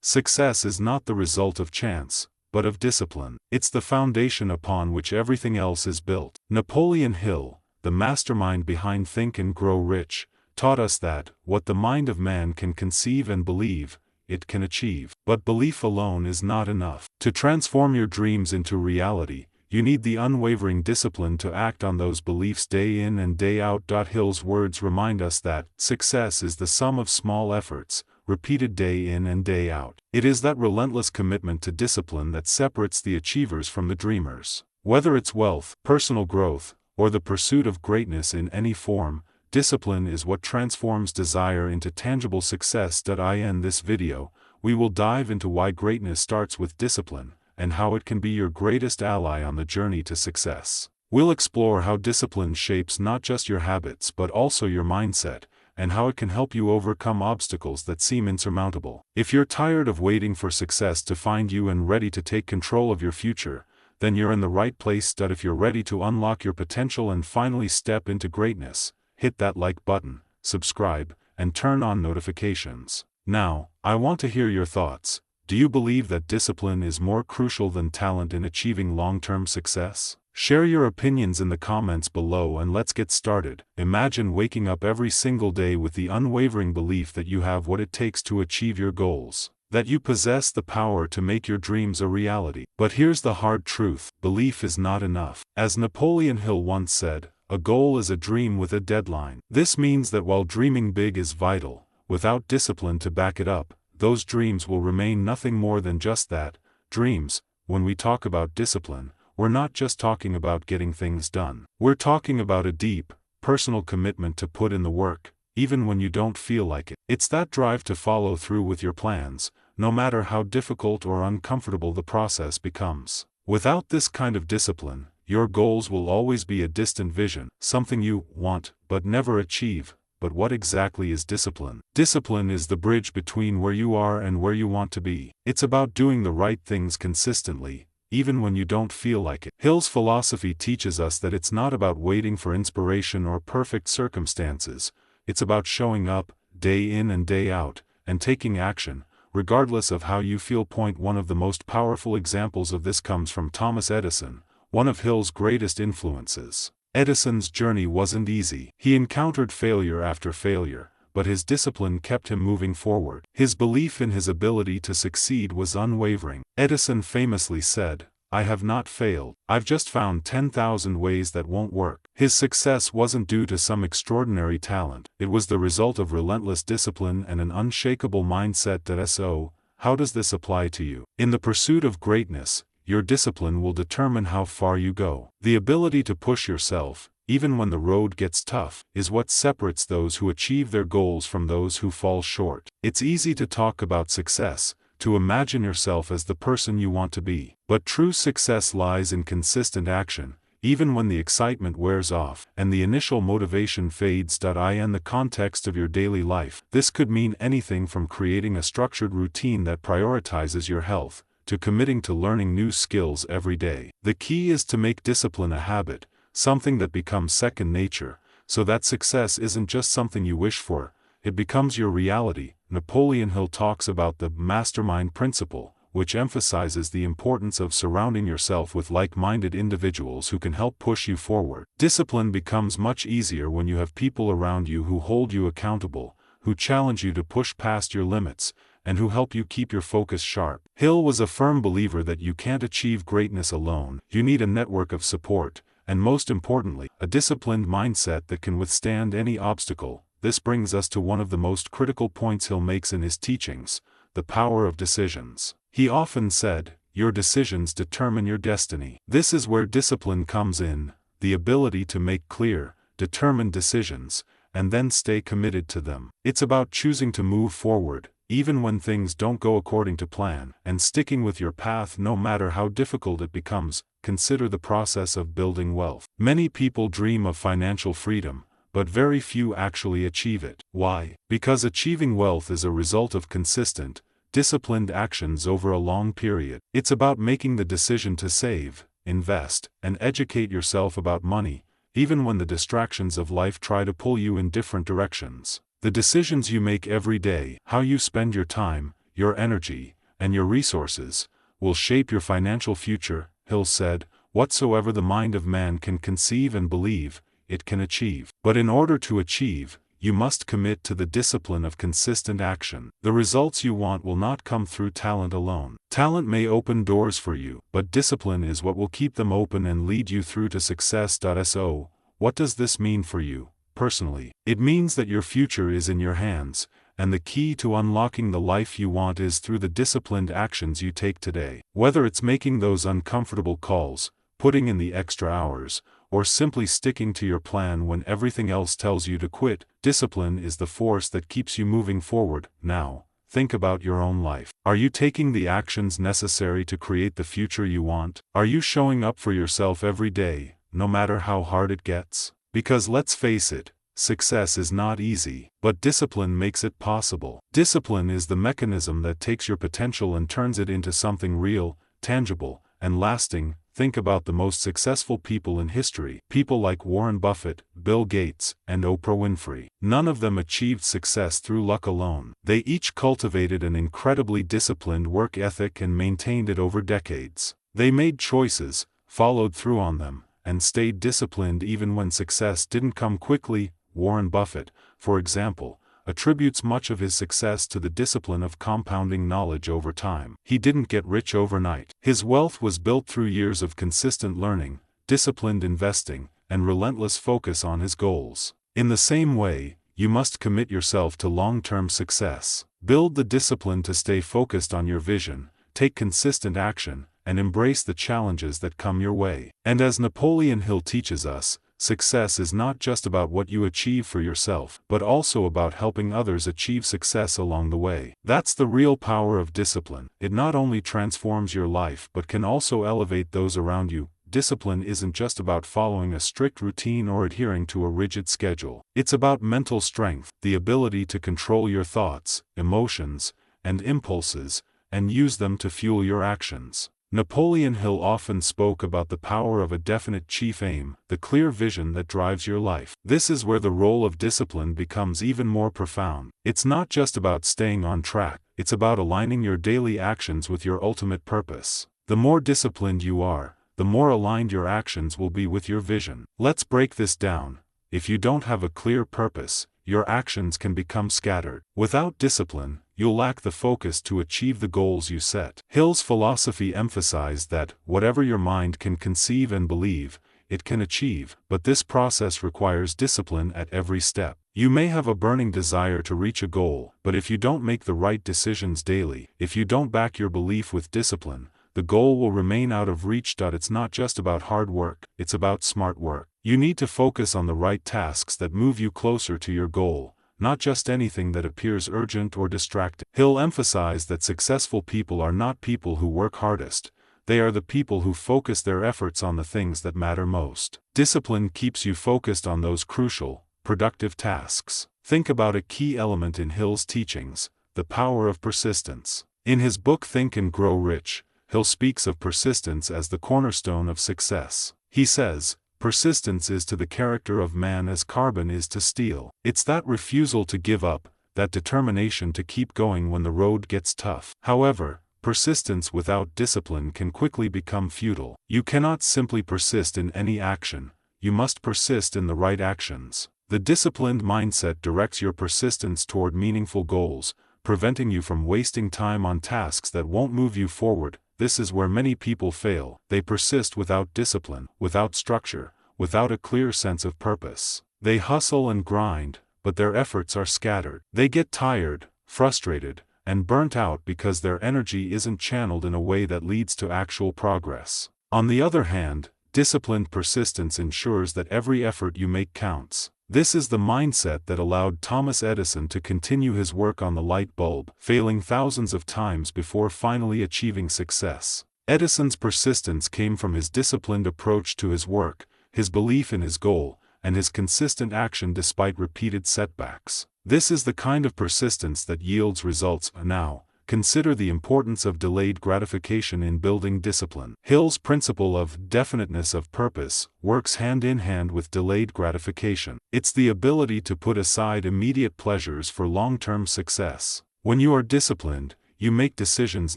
Success is not the result of chance, but of discipline. It's the foundation upon which everything else is built. Napoleon Hill, the mastermind behind Think and Grow Rich, taught us that, what the mind of man can conceive and believe, it can achieve. But belief alone is not enough. To transform your dreams into reality, you need the unwavering discipline to act on those beliefs day in and day out. Hill's words remind us that success is the sum of small efforts, repeated day in and day out. It is that relentless commitment to discipline that separates the achievers from the dreamers. Whether it's wealth, personal growth, or the pursuit of greatness in any form, discipline is what transforms desire into tangible success. In this video, we will dive into why greatness starts with discipline, and how it can be your greatest ally on the journey to success. We'll explore how discipline shapes not just your habits but also your mindset, and how it can help you overcome obstacles that seem insurmountable. If you're tired of waiting for success to find you and ready to take control of your future, then you're in the right place. If you're ready to unlock your potential and finally step into greatness, hit that like button, subscribe, and turn on notifications. Now, I want to hear your thoughts. Do you believe that discipline is more crucial than talent in achieving long-term success? Share your opinions in the comments below and let's get started. Imagine waking up every single day with the unwavering belief that you have what it takes to achieve your goals, that you possess the power to make your dreams a reality. But here's the hard truth: belief is not enough. As Napoleon Hill once said, "A goal is a dream with a deadline." This means that while dreaming big is vital, without discipline to back it up, those dreams will remain nothing more than just that, dreams. When we talk about discipline, we're not just talking about getting things done. We're talking about a deep, personal commitment to put in the work, even when you don't feel like it. It's that drive to follow through with your plans, no matter how difficult or uncomfortable the process becomes. Without this kind of discipline, your goals will always be a distant vision, something you want but never achieve. But what exactly is discipline? Discipline is the bridge between where you are and where you want to be. It's about doing the right things consistently, even when you don't feel like it. Hill's philosophy teaches us that it's not about waiting for inspiration or perfect circumstances. It's about showing up, day in and day out, and taking action, regardless of how you feel. One of the most powerful examples of this comes from Thomas Edison, one of Hill's greatest influences. Edison's journey wasn't easy. He encountered failure after failure, but his discipline kept him moving forward. His belief in his ability to succeed was unwavering. Edison famously said, "I have not failed. I've just found 10,000 ways that won't work." His success wasn't due to some extraordinary talent. It was the result of relentless discipline and an unshakable mindset. So, how does this apply to you? In the pursuit of greatness, your discipline will determine how far you go. The ability to push yourself, even when the road gets tough, is what separates those who achieve their goals from those who fall short. It's easy to talk about success, to imagine yourself as the person you want to be. But true success lies in consistent action, even when the excitement wears off and the initial motivation fades. In the context of your daily life, this could mean anything from creating a structured routine that prioritizes your health, to committing to learning new skills every day. The key is to make discipline a habit, something that becomes second nature, so that success isn't just something you wish for, it becomes your reality. Napoleon Hill talks about the mastermind principle, which emphasizes the importance of surrounding yourself with like-minded individuals who can help push you forward. Discipline becomes much easier when you have people around you who hold you accountable, who challenge you to push past your limits, and who help you keep your focus sharp. Hill was a firm believer that you can't achieve greatness alone. You need a network of support, and most importantly, a disciplined mindset that can withstand any obstacle. This brings us to one of the most critical points Hill makes in his teachings: the power of decisions. He often said, "Your decisions determine your destiny." This is where discipline comes in, the ability to make clear, determined decisions, and then stay committed to them. It's about choosing to move forward, even when things don't go according to plan, and sticking with your path no matter how difficult it becomes. Consider the process of building wealth. Many people dream of financial freedom, but very few actually achieve it. Why? Because achieving wealth is a result of consistent, disciplined actions over a long period. It's about making the decision to save, invest, and educate yourself about money, even when the distractions of life try to pull you in different directions. The decisions you make every day, how you spend your time, your energy, and your resources, will shape your financial future. Hill said, "Whatsoever the mind of man can conceive and believe, it can achieve. But in order to achieve, you must commit to the discipline of consistent action. The results you want will not come through talent alone. Talent may open doors for you, but discipline is what will keep them open and lead you through to success. So, what does this mean for you, personally? It means that your future is in your hands, and the key to unlocking the life you want is through the disciplined actions you take today. Whether it's making those uncomfortable calls, putting in the extra hours, or simply sticking to your plan when everything else tells you to quit, discipline is the force that keeps you moving forward. Now, think about your own life. Are you taking the actions necessary to create the future you want? Are you showing up for yourself every day, no matter how hard it gets? Because let's face it, success is not easy, but discipline makes it possible. Discipline is the mechanism that takes your potential and turns it into something real, tangible, and lasting. Think about the most successful people in history. People like Warren Buffett, Bill Gates, and Oprah Winfrey. None of them achieved success through luck alone. They each cultivated an incredibly disciplined work ethic and maintained it over decades. They made choices, followed through on them, and stayed disciplined even when success didn't come quickly. Warren Buffett, for example, attributes much of his success to the discipline of compounding knowledge over time. He didn't get rich overnight. His wealth was built through years of consistent learning, disciplined investing, and relentless focus on his goals. In the same way, you must commit yourself to long-term success. Build the discipline to stay focused on your vision, take consistent action, and embrace the challenges that come your way. And as Napoleon Hill teaches us, success is not just about what you achieve for yourself, but also about helping others achieve success along the way. That's the real power of discipline. It not only transforms your life but can also elevate those around you. Discipline isn't just about following a strict routine or adhering to a rigid schedule. It's about mental strength, the ability to control your thoughts, emotions, and impulses, and use them to fuel your actions. Napoleon Hill often spoke about the power of a definite chief aim, the clear vision that drives your life. This is where the role of discipline becomes even more profound. It's not just about staying on track, it's about aligning your daily actions with your ultimate purpose. The more disciplined you are, the more aligned your actions will be with your vision. Let's break this down. If you don't have a clear purpose, your actions can become scattered. Without discipline, you'll lack the focus to achieve the goals you set. Hill's philosophy emphasized that, whatever your mind can conceive and believe, it can achieve, but this process requires discipline at every step. You may have a burning desire to reach a goal, but if you don't make the right decisions daily, if you don't back your belief with discipline, the goal will remain out of reach. It's not just about hard work, it's about smart work. You need to focus on the right tasks that move you closer to your goal, not just anything that appears urgent or distracting. Hill emphasized that successful people are not people who work hardest, they are the people who focus their efforts on the things that matter most. Discipline keeps you focused on those crucial, productive tasks. Think about a key element in Hill's teachings, the power of persistence. In his book Think and Grow Rich, Hill speaks of persistence as the cornerstone of success. He says, "Persistence is to the character of man as carbon is to steel." It's that refusal to give up, that determination to keep going when the road gets tough. However, persistence without discipline can quickly become futile. You cannot simply persist in any action, you must persist in the right actions. The disciplined mindset directs your persistence toward meaningful goals, preventing you from wasting time on tasks that won't move you forward. This is where many people fail. They persist without discipline, without structure, without a clear sense of purpose. They hustle and grind, but their efforts are scattered. They get tired, frustrated, and burnt out because their energy isn't channeled in a way that leads to actual progress. On the other hand, disciplined persistence ensures that every effort you make counts. This is the mindset that allowed Thomas Edison to continue his work on the light bulb, failing thousands of times before finally achieving success. Edison's persistence came from his disciplined approach to his work, his belief in his goal, and his consistent action despite repeated setbacks. This is the kind of persistence that yields results. Now, consider the importance of delayed gratification in building discipline. Hill's principle of definiteness of purpose works hand in hand with delayed gratification. It's the ability to put aside immediate pleasures for long-term success. When you are disciplined, You make decisions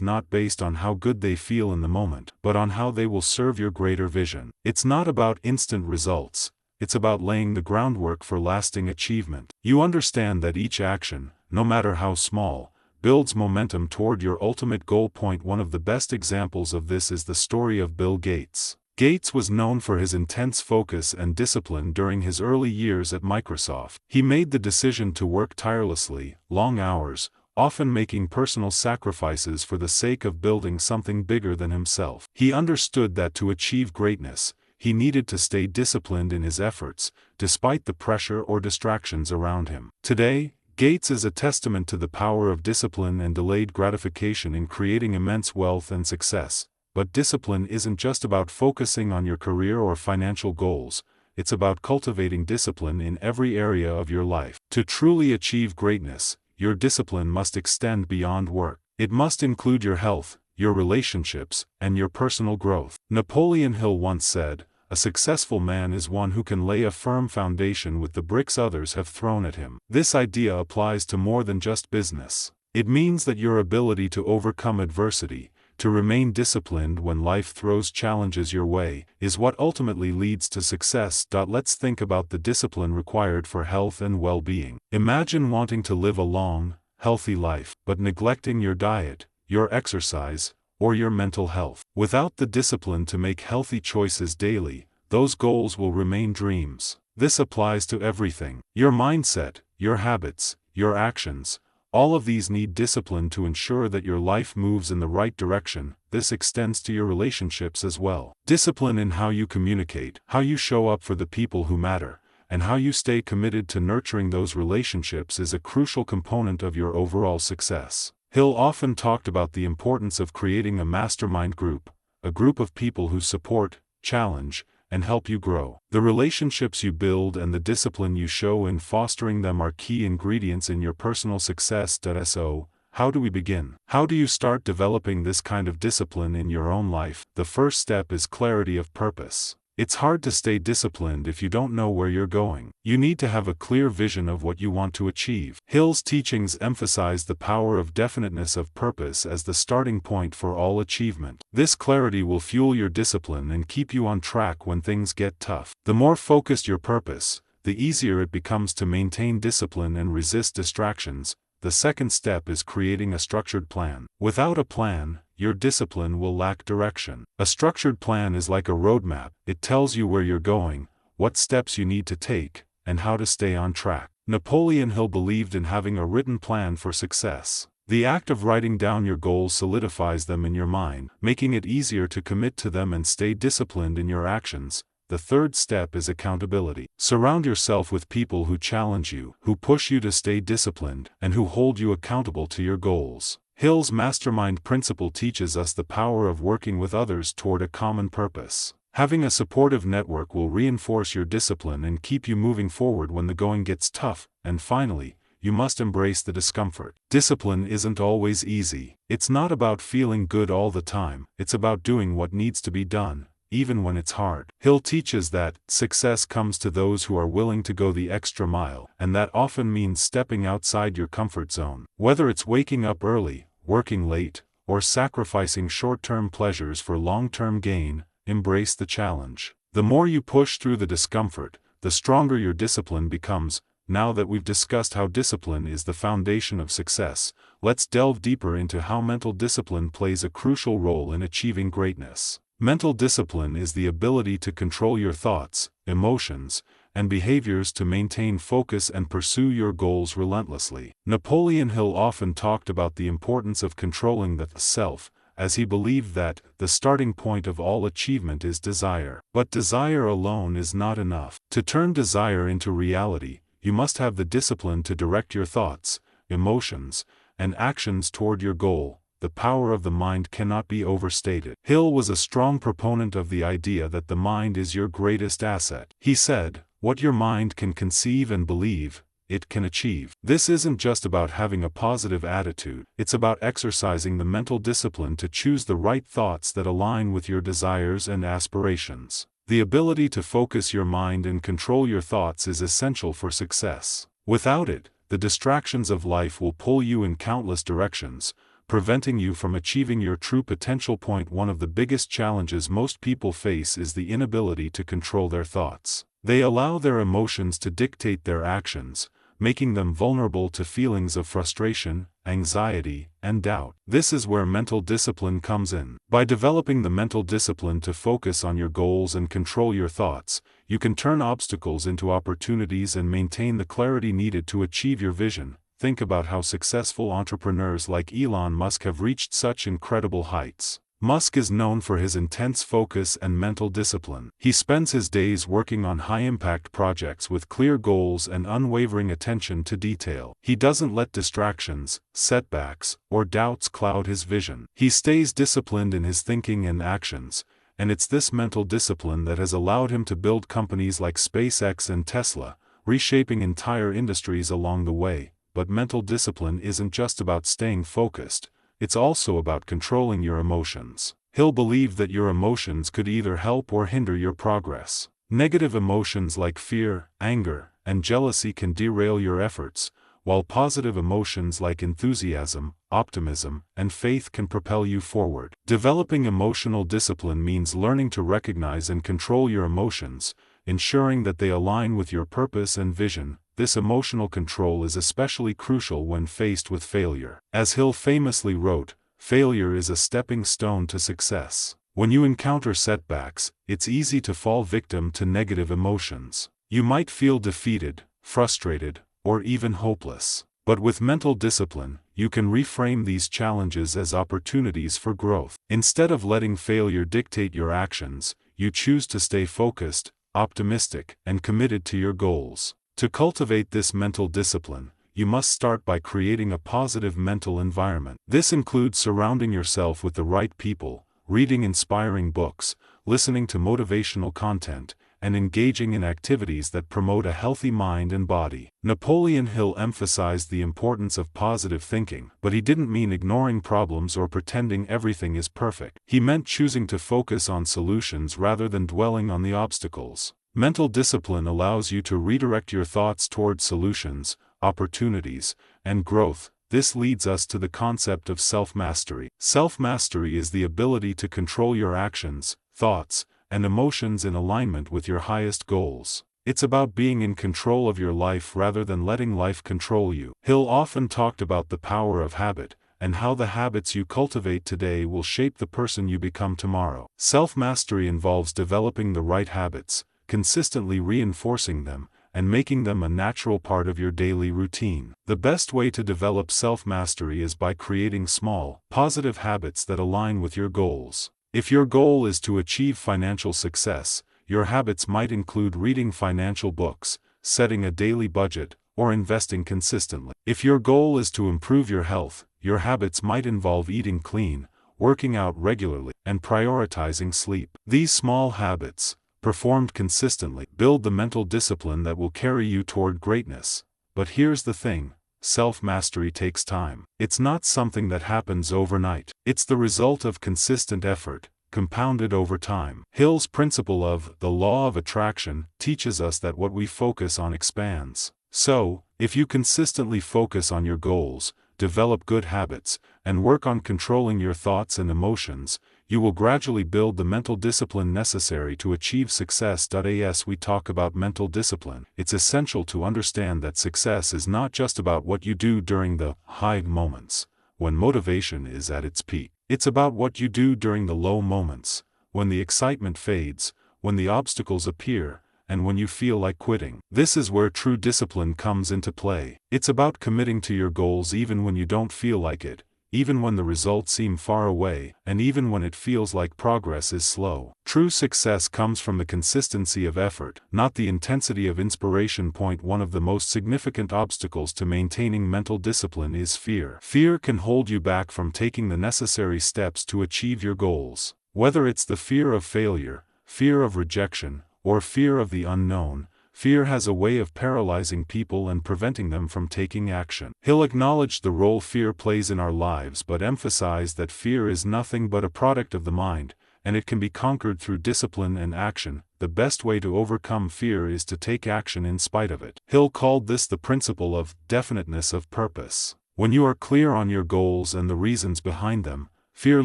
not based on how good they feel in the moment, but on how they will serve your greater vision. It's not about instant results. It's about laying the groundwork for lasting achievement. You understand that each action, no matter how small, builds momentum toward your ultimate goal. One of the best examples of this is the story of Bill Gates. Gates was known for his intense focus and discipline during his early years at Microsoft. He made the decision to work tirelessly, long hours, often making personal sacrifices for the sake of building something bigger than himself. He understood that to achieve greatness, he needed to stay disciplined in his efforts, despite the pressure or distractions around him. Today, Gates is a testament to the power of discipline and delayed gratification in creating immense wealth and success. But discipline isn't just about focusing on your career or financial goals, it's about cultivating discipline in every area of your life. To truly achieve greatness, your discipline must extend beyond work. It must include your health, your relationships, and your personal growth. Napoleon Hill once said, "A successful man is one who can lay a firm foundation with the bricks others have thrown at him." This idea applies to more than just business. It means that your ability to overcome adversity, to remain disciplined when life throws challenges your way, is what ultimately leads to success. Let's think about the discipline required for health and well-being. Imagine wanting to live a long, healthy life, but neglecting your diet, your exercise, or your mental health. Without the discipline to make healthy choices daily, those goals will remain dreams. This applies to everything. Your mindset, your habits, your actions, all of these need discipline to ensure that your life moves in the right direction. This extends to your relationships as well. Discipline in how you communicate, how you show up for the people who matter, and how you stay committed to nurturing those relationships is a crucial component of your overall success. Hill often talked about the importance of creating a mastermind group, a group of people who support, challenge, and help you grow. The relationships you build and the discipline you show in fostering them are key ingredients in your personal success. So, how do we begin? How do you start developing this kind of discipline in your own life? The first step is clarity of purpose. It's hard to stay disciplined if you don't know where you're going. You need to have a clear vision of what you want to achieve. Hill's teachings emphasize the power of definiteness of purpose as the starting point for all achievement. This clarity will fuel your discipline and keep you on track when things get tough. The more focused your purpose, the easier it becomes to maintain discipline and resist distractions. The second step is creating a structured plan. Without a plan, your discipline will lack direction. A structured plan is like a roadmap. It tells you where you're going, what steps you need to take, and how to stay on track. Napoleon Hill believed in having a written plan for success. The act of writing down your goals solidifies them in your mind, making it easier to commit to them and stay disciplined in your actions. The third step is accountability. Surround yourself with people who challenge you, who push you to stay disciplined, and who hold you accountable to your goals. Hill's mastermind principle teaches us the power of working with others toward a common purpose. Having a supportive network will reinforce your discipline and keep you moving forward when the going gets tough. And finally, you must embrace the discomfort. Discipline isn't always easy. It's not about feeling good all the time. It's about doing what needs to be done, even when it's hard. Hill teaches that success comes to those who are willing to go the extra mile, and that often means stepping outside your comfort zone. Whether it's waking up early, working late, or sacrificing short-term pleasures for long-term gain, embrace the challenge. The more you push through the discomfort, the stronger your discipline becomes. Now that we've discussed how discipline is the foundation of success, let's delve deeper into how mental discipline plays a crucial role in achieving greatness. Mental discipline is the ability to control your thoughts, emotions, and behaviors to maintain focus and pursue your goals relentlessly. Napoleon Hill often talked about the importance of controlling the self, as he believed that the starting point of all achievement is desire. But desire alone is not enough. To turn desire into reality, you must have the discipline to direct your thoughts, emotions, and actions toward your goal. The power of the mind cannot be overstated. Hill was a strong proponent of the idea that the mind is your greatest asset. He said, "What your mind can conceive and believe, it can achieve." This isn't just about having a positive attitude, it's about exercising the mental discipline to choose the right thoughts that align with your desires and aspirations. The ability to focus your mind and control your thoughts is essential for success. Without it, the distractions of life will pull you in countless directions, preventing you from achieving your true potential. One of the biggest challenges most people face is the inability to control their thoughts. They allow their emotions to dictate their actions, making them vulnerable to feelings of frustration, anxiety, and doubt. This is where mental discipline comes in. By developing the mental discipline to focus on your goals and control your thoughts, you can turn obstacles into opportunities and maintain the clarity needed to achieve your vision. Think about how successful entrepreneurs like Elon Musk have reached such incredible heights. Musk is known for his intense focus and mental discipline. He spends his days working on high-impact projects with clear goals and unwavering attention to detail. He doesn't let distractions, setbacks, or doubts cloud his vision. He stays disciplined in his thinking and actions, and it's this mental discipline that has allowed him to build companies like SpaceX and Tesla, reshaping entire industries along the way. But mental discipline isn't just about staying focused. It's also about controlling your emotions. Hill believed that your emotions could either help or hinder your progress. Negative emotions like fear, anger, and jealousy can derail your efforts, while positive emotions like enthusiasm, optimism, and faith can propel you forward. Developing emotional discipline means learning to recognize and control your emotions, ensuring that they align with your purpose and vision. This emotional control is especially crucial when faced with failure. As Hill famously wrote, "Failure is a stepping stone to success." When you encounter setbacks, it's easy to fall victim to negative emotions. You might feel defeated, frustrated, or even hopeless. But with mental discipline, you can reframe these challenges as opportunities for growth. Instead of letting failure dictate your actions, you choose to stay focused, optimistic, and committed to your goals. To cultivate this mental discipline, you must start by creating a positive mental environment. This includes surrounding yourself with the right people, reading inspiring books, listening to motivational content, and engaging in activities that promote a healthy mind and body. Napoleon Hill emphasized the importance of positive thinking, but he didn't mean ignoring problems or pretending everything is perfect. He meant choosing to focus on solutions rather than dwelling on the obstacles. Mental discipline allows you to redirect your thoughts towards solutions, opportunities, and growth. This leads us to the concept of self-mastery. Self-mastery is the ability to control your actions, thoughts, and emotions in alignment with your highest goals. It's about being in control of your life rather than letting life control you. Hill often talked about the power of habit, and how the habits you cultivate today will shape the person you become tomorrow. Self-mastery involves developing the right habits, consistently reinforcing them, and making them a natural part of your daily routine. The best way to develop self-mastery is by creating small, positive habits that align with your goals. If your goal is to achieve financial success, your habits might include reading financial books, setting a daily budget, or investing consistently. If your goal is to improve your health, your habits might involve eating clean, working out regularly, and prioritizing sleep. These small habits, performed consistently, build the mental discipline that will carry you toward greatness. But here's the thing, self-mastery takes time. It's not something that happens overnight. It's the result of consistent effort, compounded over time. Hill's principle of the law of attraction teaches us that what we focus on expands. So, if you consistently focus on your goals, develop good habits, and work on controlling your thoughts and emotions, you will gradually build the mental discipline necessary to achieve success. As we talk about mental discipline, it's essential to understand that success is not just about what you do during the high moments, when motivation is at its peak. It's about what you do during the low moments, when the excitement fades, when the obstacles appear, and when you feel like quitting. This is where true discipline comes into play. It's about committing to your goals even when you don't feel like it, even when the results seem far away, and even when it feels like progress is slow. True success comes from the consistency of effort, not the intensity of inspiration. One of the most significant obstacles to maintaining mental discipline is fear. Fear can hold you back from taking the necessary steps to achieve your goals. Whether it's the fear of failure, fear of rejection, or fear of the unknown, fear has a way of paralyzing people and preventing them from taking action. Hill acknowledged the role fear plays in our lives but emphasized that fear is nothing but a product of the mind, and it can be conquered through discipline and action. The best way to overcome fear is to take action in spite of it. Hill called this the principle of definiteness of purpose. When you are clear on your goals and the reasons behind them, fear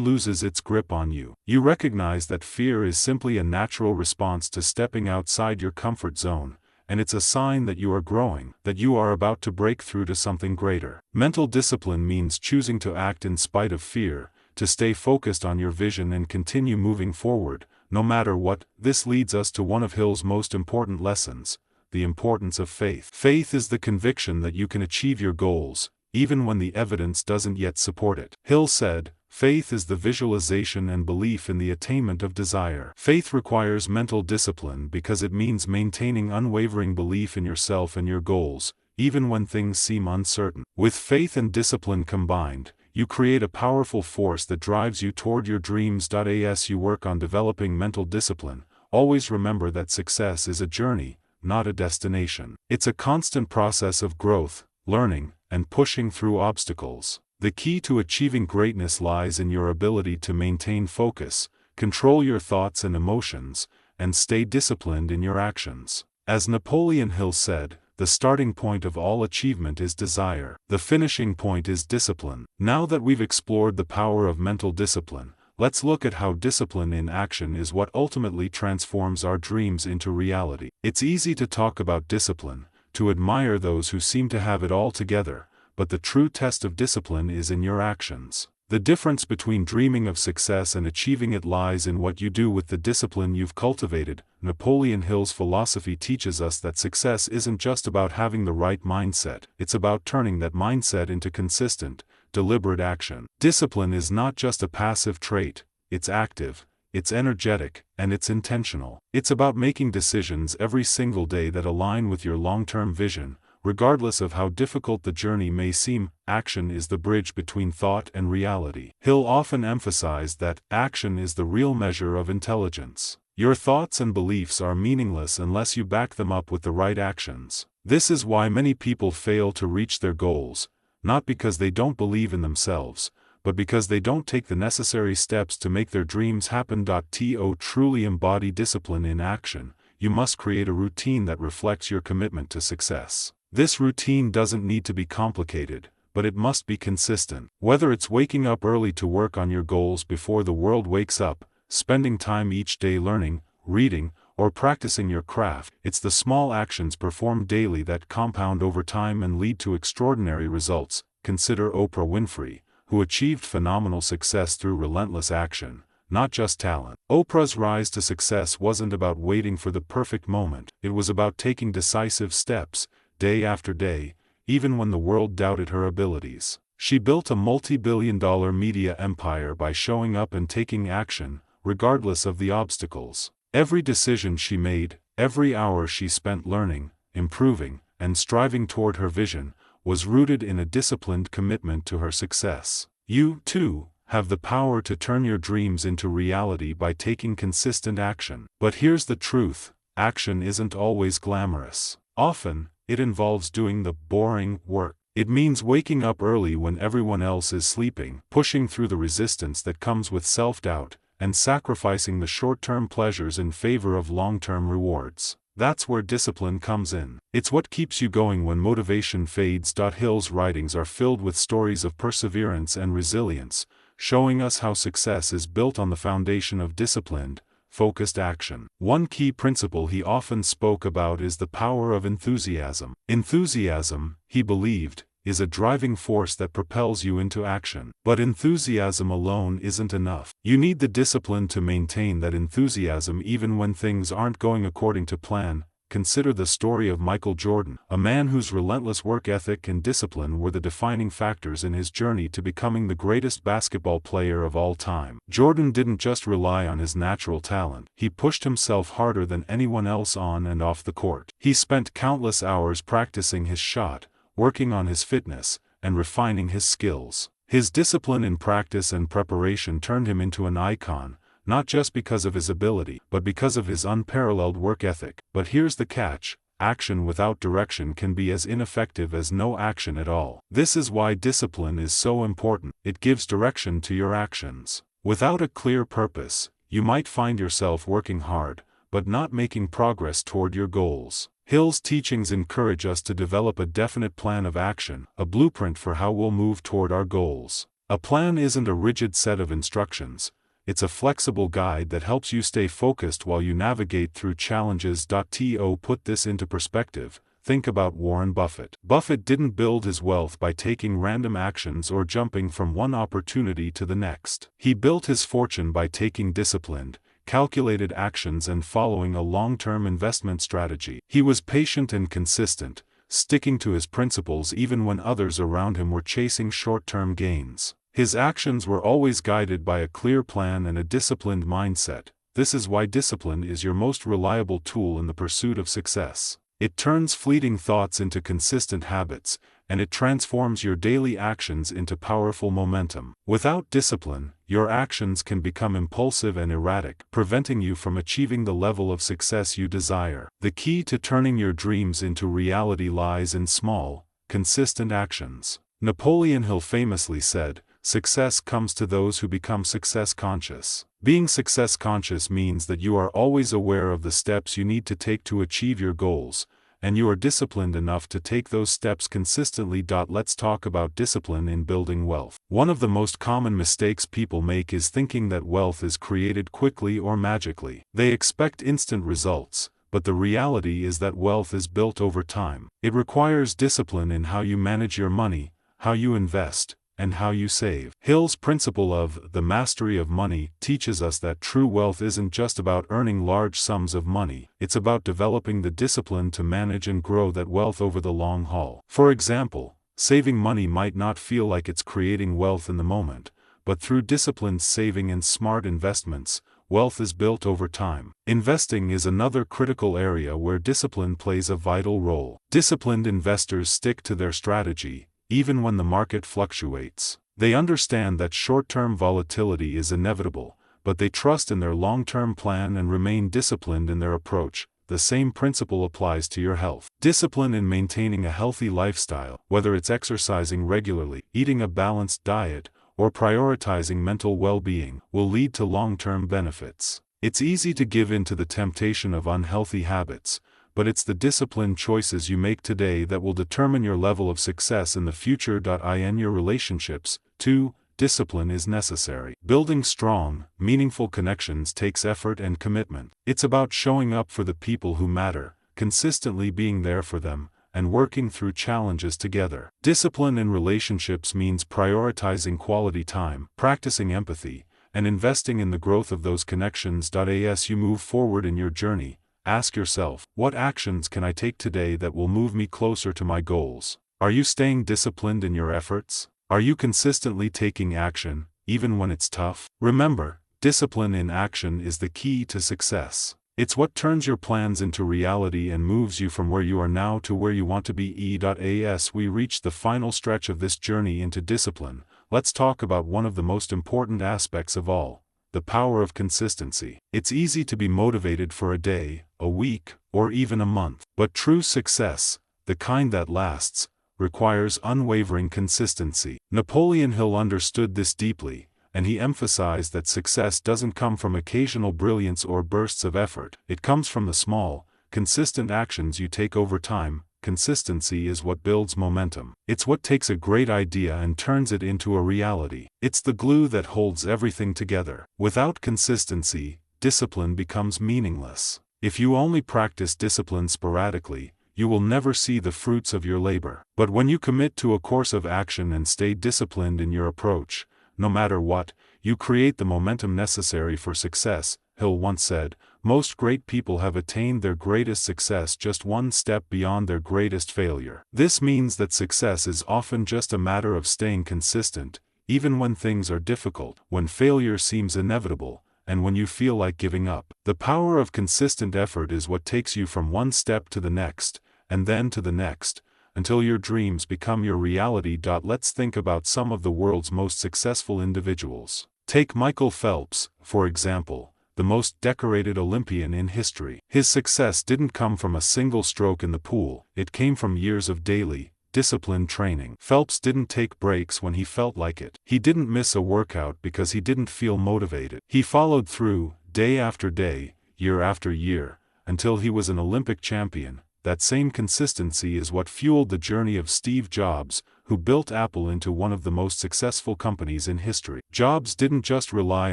loses its grip on you. You recognize that fear is simply a natural response to stepping outside your comfort zone, and it's a sign that you are growing, that you are about to break through to something greater. Mental discipline means choosing to act in spite of fear, to stay focused on your vision and continue moving forward, no matter what. This leads us to one of Hill's most important lessons: the importance of faith. Faith is the conviction that you can achieve your goals, even when the evidence doesn't yet support it. Hill said, "Faith is the visualization and belief in the attainment of desire." Faith requires mental discipline because it means maintaining unwavering belief in yourself and your goals, even when things seem uncertain. With faith and discipline combined, you create a powerful force that drives you toward your dreams. As you work on developing mental discipline, always remember that success is a journey, not a destination. It's a constant process of growth, learning, and pushing through obstacles. The key to achieving greatness lies in your ability to maintain focus, control your thoughts and emotions, and stay disciplined in your actions. As Napoleon Hill said, "The starting point of all achievement is desire. The finishing point is discipline." Now that we've explored the power of mental discipline, let's look at how discipline in action is what ultimately transforms our dreams into reality. It's easy to talk about discipline, to admire those who seem to have it all together, but the true test of discipline is in your actions. The difference between dreaming of success and achieving it lies in what you do with the discipline you've cultivated. Napoleon Hill's philosophy teaches us that success isn't just about having the right mindset, it's about turning that mindset into consistent, deliberate action. Discipline is not just a passive trait, it's active, it's energetic, and it's intentional. It's about making decisions every single day that align with your long-term vision, regardless of how difficult the journey may seem. Action is the bridge between thought and reality. Hill often emphasized that action is the real measure of intelligence. Your thoughts and beliefs are meaningless unless you back them up with the right actions. This is why many people fail to reach their goals, not because they don't believe in themselves, but because they don't take the necessary steps to make their dreams happen. To truly embody discipline in action, you must create a routine that reflects your commitment to success. This routine doesn't need to be complicated, but it must be consistent. Whether it's waking up early to work on your goals before the world wakes up, spending time each day learning, reading, or practicing your craft, it's the small actions performed daily that compound over time and lead to extraordinary results. Consider Oprah Winfrey, who achieved phenomenal success through relentless action, not just talent. Oprah's rise to success wasn't about waiting for the perfect moment, it was about taking decisive steps, day after day, even when the world doubted her abilities. She built a multi-billion-dollar media empire by showing up and taking action, regardless of the obstacles. Every decision she made, every hour she spent learning, improving, and striving toward her vision, was rooted in a disciplined commitment to her success. You, too, have the power to turn your dreams into reality by taking consistent action. But here's the truth: action isn't always glamorous. Often, it involves doing the boring work. It means waking up early when everyone else is sleeping, pushing through the resistance that comes with self-doubt, and sacrificing the short-term pleasures in favor of long-term rewards. That's where discipline comes in. It's what keeps you going when motivation fades. Hill's writings are filled with stories of perseverance and resilience, showing us how success is built on the foundation of disciplined, focused action. One key principle he often spoke about is the power of enthusiasm. Enthusiasm, he believed, is a driving force that propels you into action. But enthusiasm alone isn't enough. You need the discipline to maintain that enthusiasm even when things aren't going according to plan. Consider the story of Michael Jordan, a man whose relentless work ethic and discipline were the defining factors in his journey to becoming the greatest basketball player of all time. Jordan didn't just rely on his natural talent, he pushed himself harder than anyone else on and off the court. He spent countless hours practicing his shot, working on his fitness, and refining his skills. His discipline in practice and preparation turned him into an icon, not just because of his ability, but because of his unparalleled work ethic. But here's the catch: action without direction can be as ineffective as no action at all. This is why discipline is so important. It gives direction to your actions. Without a clear purpose, you might find yourself working hard, but not making progress toward your goals. Hill's teachings encourage us to develop a definite plan of action, a blueprint for how we'll move toward our goals. A plan isn't a rigid set of instructions, it's a flexible guide that helps you stay focused while you navigate through challenges. To put this into perspective, think about Warren Buffett. Buffett didn't build his wealth by taking random actions or jumping from one opportunity to the next. He built his fortune by taking disciplined, calculated actions and following a long-term investment strategy. He was patient and consistent, sticking to his principles even when others around him were chasing short-term gains. His actions were always guided by a clear plan and a disciplined mindset. This is why discipline is your most reliable tool in the pursuit of success. It turns fleeting thoughts into consistent habits, and it transforms your daily actions into powerful momentum. Without discipline, your actions can become impulsive and erratic, preventing you from achieving the level of success you desire. The key to turning your dreams into reality lies in small, consistent actions. Napoleon Hill famously said, "Success comes to those who become success conscious." Being success conscious means that you are always aware of the steps you need to take to achieve your goals, and you are disciplined enough to take those steps consistently. Let's talk about discipline in building wealth. One of the most common mistakes people make is thinking that wealth is created quickly or magically. They expect instant results, but the reality is that wealth is built over time. It requires discipline in how you manage your money, how you invest, and how you save. Hill's principle of the mastery of money teaches us that true wealth isn't just about earning large sums of money, it's about developing the discipline to manage and grow that wealth over the long haul. For example, saving money might not feel like it's creating wealth in the moment, but through disciplined saving and smart investments, wealth is built over time. Investing is another critical area where discipline plays a vital role. Disciplined investors stick to their strategy, even when the market fluctuates. They understand that short-term volatility is inevitable, but they trust in their long-term plan and remain disciplined in their approach. The same principle applies to your health. Discipline in maintaining a healthy lifestyle, whether it's exercising regularly, eating a balanced diet, or prioritizing mental well-being, will lead to long-term benefits. It's easy to give in to the temptation of unhealthy habits, but it's the disciplined choices you make today that will determine your level of success in the future. In your relationships, too, discipline is necessary. Building strong, meaningful connections takes effort and commitment. It's about showing up for the people who matter, consistently being there for them, and working through challenges together. Discipline in relationships means prioritizing quality time, practicing empathy, and investing in the growth of those connections. As you move forward in your journey, ask yourself, what actions can I take today that will move me closer to my goals? Are you staying disciplined in your efforts? Are you consistently taking action, even when it's tough? Remember, discipline in action is the key to success. It's what turns your plans into reality and moves you from where you are now to where you want to be. As we reach the final stretch of this journey into discipline, let's talk about one of the most important aspects of all: the power of consistency. It's easy to be motivated for a day, a week, or even a month. But true success, the kind that lasts, requires unwavering consistency. Napoleon Hill understood this deeply, and he emphasized that success doesn't come from occasional brilliance or bursts of effort. It comes from the small, consistent actions you take over time. Consistency is what builds momentum. It's what takes a great idea and turns it into a reality. It's the glue that holds everything together. Without consistency, discipline becomes meaningless. If you only practice discipline sporadically, you will never see the fruits of your labor. But when you commit to a course of action and stay disciplined in your approach, no matter what, you create the momentum necessary for success. Hill once said, "Most great people have attained their greatest success just one step beyond their greatest failure." This means that success is often just a matter of staying consistent, even when things are difficult, when failure seems inevitable, and when you feel like giving up. The power of consistent effort is what takes you from one step to the next, and then to the next, until your dreams become your reality. Let's think about some of the world's most successful individuals. Take Michael Phelps, for example, the most decorated Olympian in history. His success didn't come from a single stroke in the pool, it came from years of daily, disciplined training. Phelps didn't take breaks when he felt like it. He didn't miss a workout because he didn't feel motivated. He followed through, day after day, year after year, until he was an Olympic champion, that same consistency is what fueled the journey of Steve Jobs, who built Apple into one of the most successful companies in history. Jobs didn't just rely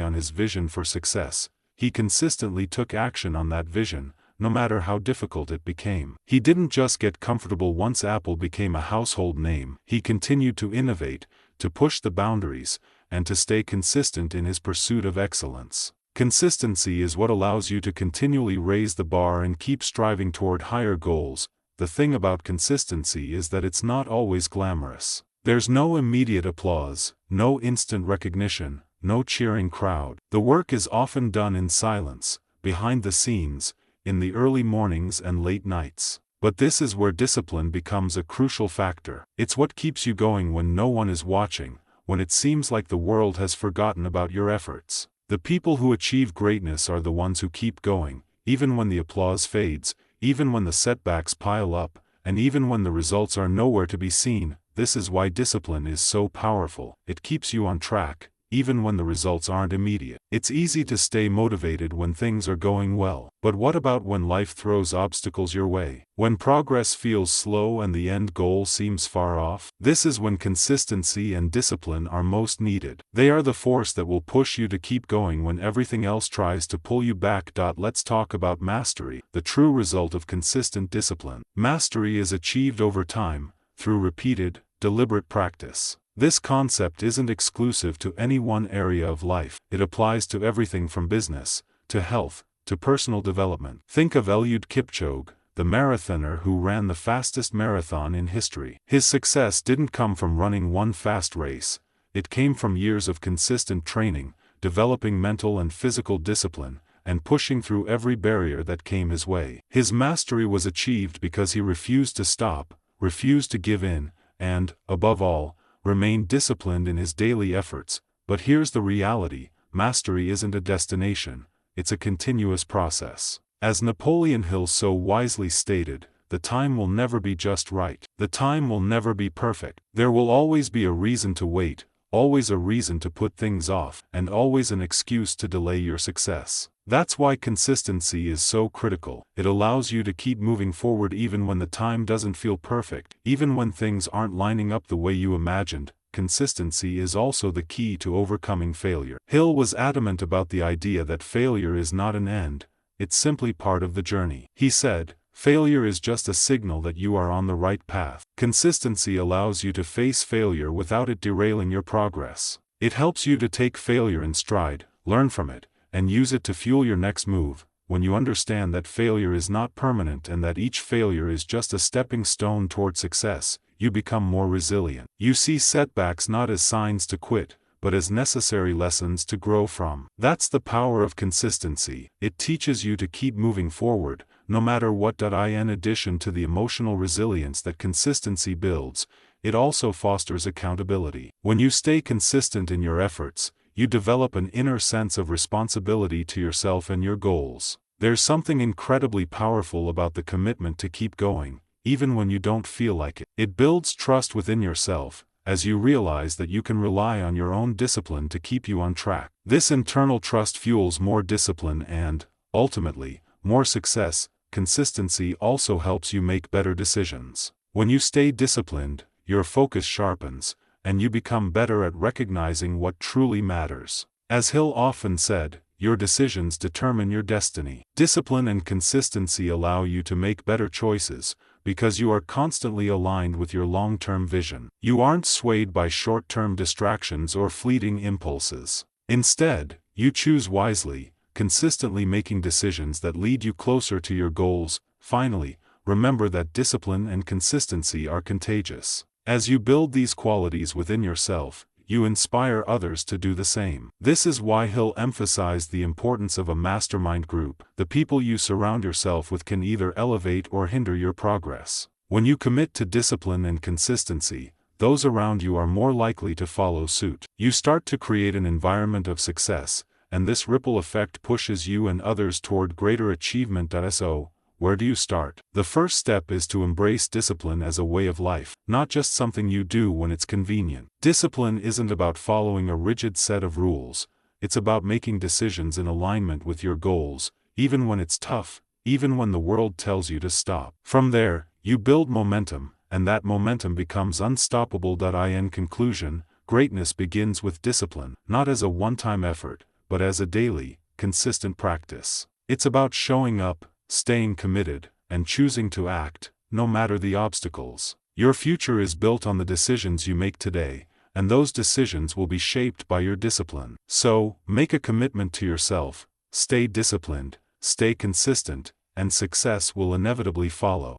on his vision for success, he consistently took action on that vision, no matter how difficult it became. He didn't just get comfortable once Apple became a household name, he continued to innovate, to push the boundaries, and to stay consistent in his pursuit of excellence. Consistency is what allows you to continually raise the bar and keep striving toward higher goals. The thing about consistency is that it's not always glamorous. There's no immediate applause, no instant recognition, no cheering crowd. The work is often done in silence, behind the scenes, in the early mornings and late nights. But this is where discipline becomes a crucial factor. It's what keeps you going when no one is watching, when it seems like the world has forgotten about your efforts. The people who achieve greatness are the ones who keep going, even when the applause fades, even when the setbacks pile up, and even when the results are nowhere to be seen. This is why discipline is so powerful. It keeps you on track, even when the results aren't immediate. It's easy to stay motivated when things are going well. But what about when life throws obstacles your way? When progress feels slow and the end goal seems far off? This is when consistency and discipline are most needed. They are the force that will push you to keep going when everything else tries to pull you back. Let's talk about mastery, the true result of consistent discipline. Mastery is achieved over time, through repeated, deliberate practice. This concept isn't exclusive to any one area of life. It applies to everything from business, to health, to personal development. Think of Eliud Kipchoge, the marathoner who ran the fastest marathon in history. His success didn't come from running one fast race. It came from years of consistent training, developing mental and physical discipline, and pushing through every barrier that came his way. His mastery was achieved because he refused to stop, refused to give in, and, above all, remained disciplined in his daily efforts. But here's the reality: mastery isn't a destination, it's a continuous process. As Napoleon Hill so wisely stated, the time will never be just right. The time will never be perfect. There will always be a reason to wait, always a reason to put things off, and always an excuse to delay your success. That's why consistency is so critical. It allows you to keep moving forward even when the time doesn't feel perfect, even when things aren't lining up the way you imagined. Consistency is also the key to overcoming failure. Hill was adamant about the idea that failure is not an end, it's simply part of the journey. He said, "Failure is just a signal that you are on the right path." Consistency allows you to face failure without it derailing your progress. It helps you to take failure in stride, learn from it, and use it to fuel your next move. When you understand that failure is not permanent and that each failure is just a stepping stone toward success, you become more resilient. You see setbacks not as signs to quit, but as necessary lessons to grow from. That's the power of consistency. It teaches you to keep moving forward, no matter what. In addition to the emotional resilience that consistency builds, it also fosters accountability. When you stay consistent in your efforts, you develop an inner sense of responsibility to yourself and your goals. There's something incredibly powerful about the commitment to keep going, even when you don't feel like it. It builds trust within yourself, as you realize that you can rely on your own discipline to keep you on track. This internal trust fuels more discipline and, ultimately, more success. Consistency also helps you make better decisions. When you stay disciplined, your focus sharpens, and you become better at recognizing what truly matters. As Hill often said, your decisions determine your destiny. Discipline and consistency allow you to make better choices, because you are constantly aligned with your long-term vision. You aren't swayed by short-term distractions or fleeting impulses. Instead, you choose wisely, consistently making decisions that lead you closer to your goals. Finally, remember that discipline and consistency are contagious. As you build these qualities within yourself, you inspire others to do the same. This is why Hill emphasized the importance of a mastermind group. The people you surround yourself with can either elevate or hinder your progress. When you commit to discipline and consistency, those around you are more likely to follow suit. You start to create an environment of success, and this ripple effect pushes you and others toward greater achievement. So, where do you start? The first step is to embrace discipline as a way of life, not just something you do when it's convenient. Discipline isn't about following a rigid set of rules, it's about making decisions in alignment with your goals, even when it's tough, even when the world tells you to stop. From there, you build momentum, and that momentum becomes unstoppable. In conclusion, greatness begins with discipline, not as a one-time effort, but as a daily, consistent practice. It's about showing up, staying committed, and choosing to act, no matter the obstacles. Your future is built on the decisions you make today, and those decisions will be shaped by your discipline. So, make a commitment to yourself, stay disciplined, stay consistent, and success will inevitably follow.